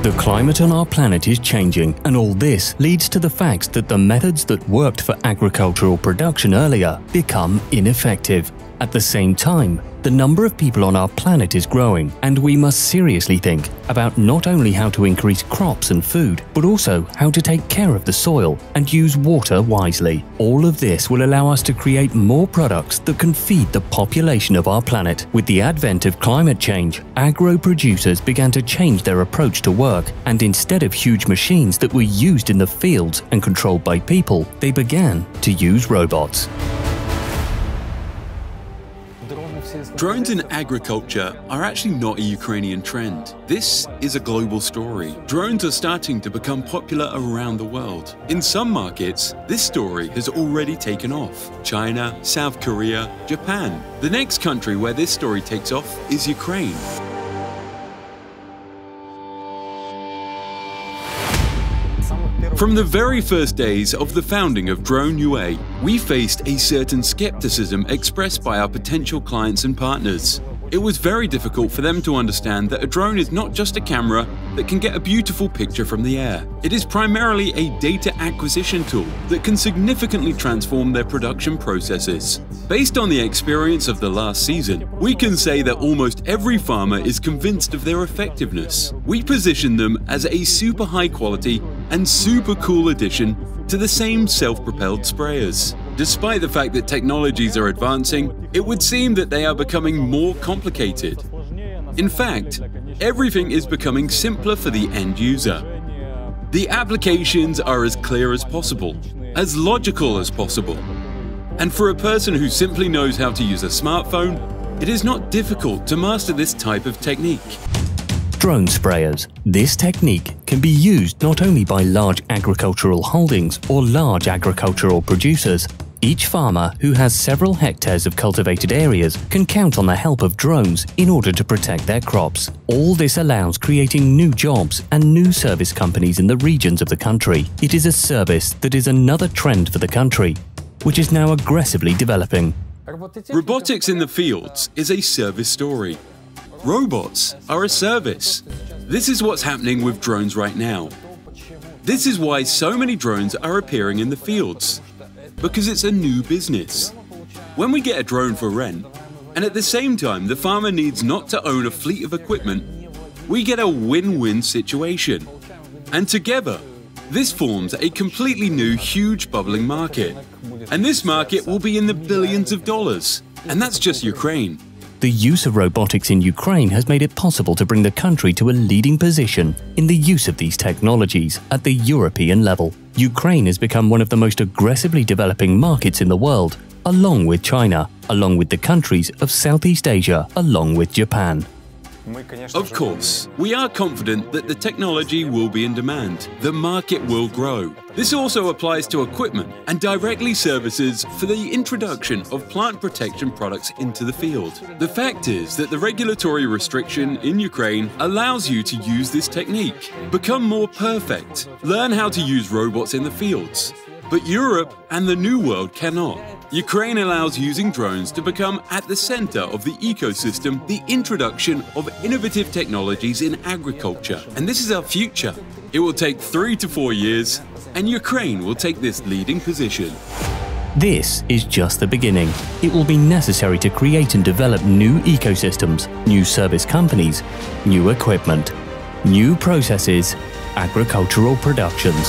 The climate on our planet is changing, and all this leads to the fact that the methods that worked for agricultural production earlier become ineffective. At the same time, the number of people on our planet is growing, and we must seriously think about not only how to increase crops and food, but also how to take care of the soil and use water wisely. All of this will allow us to create more products that can feed the population of our planet. With the advent of climate change, agro producers began to change their approach to work, and instead of huge machines that were used in the fields and controlled by people, they began to use robots. Drones in agriculture are actually not a Ukrainian trend. This is a global story. Drones are starting to become popular around the world. In some markets, this story has already taken off. China, South Korea, Japan. The next country where this story takes off is Ukraine. From the very first days of the founding of Drone.UA, we faced a certain skepticism expressed by our potential clients and partners. It was very difficult for them to understand that a drone is not just a camera that can get a beautiful picture from the air. It is primarily a data acquisition tool that can significantly transform their production processes. Based on the experience of the last season, we can say that almost every farmer is convinced of their effectiveness. We position them as a super high quality and super cool addition to the same self-propelled sprayers. Despite the fact that technologies are advancing, it would seem that they are becoming more complicated. In fact, everything is becoming simpler for the end user. The applications are as clear as possible, as logical as possible. And for a person who simply knows how to use a smartphone, it is not difficult to master this type of technique. Drone sprayers. This technique can be used not only by large agricultural holdings or large agricultural producers. Each farmer who has several hectares of cultivated areas can count on the help of drones in order to protect their crops. All this allows creating new jobs and new service companies in the regions of the country. It is a service that is another trend for the country, which is now aggressively developing. Robotics in the fields is a service story. Robots are a service. This is what's happening with drones right now. This is why so many drones are appearing in the fields. Because it's a new business. When we get a drone for rent, and at the same time the farmer needs not to own a fleet of equipment, we get a win-win situation. And together, this forms a completely new, huge bubbling market. And this market will be in the billions of dollars. And that's just Ukraine. The use of robotics in Ukraine has made it possible to bring the country to a leading position in the use of these technologies at the European level. Ukraine has become one of the most aggressively developing markets in the world, along with China, along with the countries of Southeast Asia, along with Japan. Of course, we are confident that the technology will be in demand. The market will grow. This also applies to equipment and directly services for the introduction of plant protection products into the field. The fact is that the regulatory restriction in Ukraine allows you to use this technique, become more perfect, learn how to use robots in the fields. But Europe and the New World cannot. Ukraine allows using drones to become at the center of the ecosystem, the introduction of innovative technologies in agriculture. And this is our future. It will take 3 to 4 years, and Ukraine will take this leading position. This is just the beginning. It will be necessary to create and develop new ecosystems, new service companies, new equipment, new processes, agricultural productions.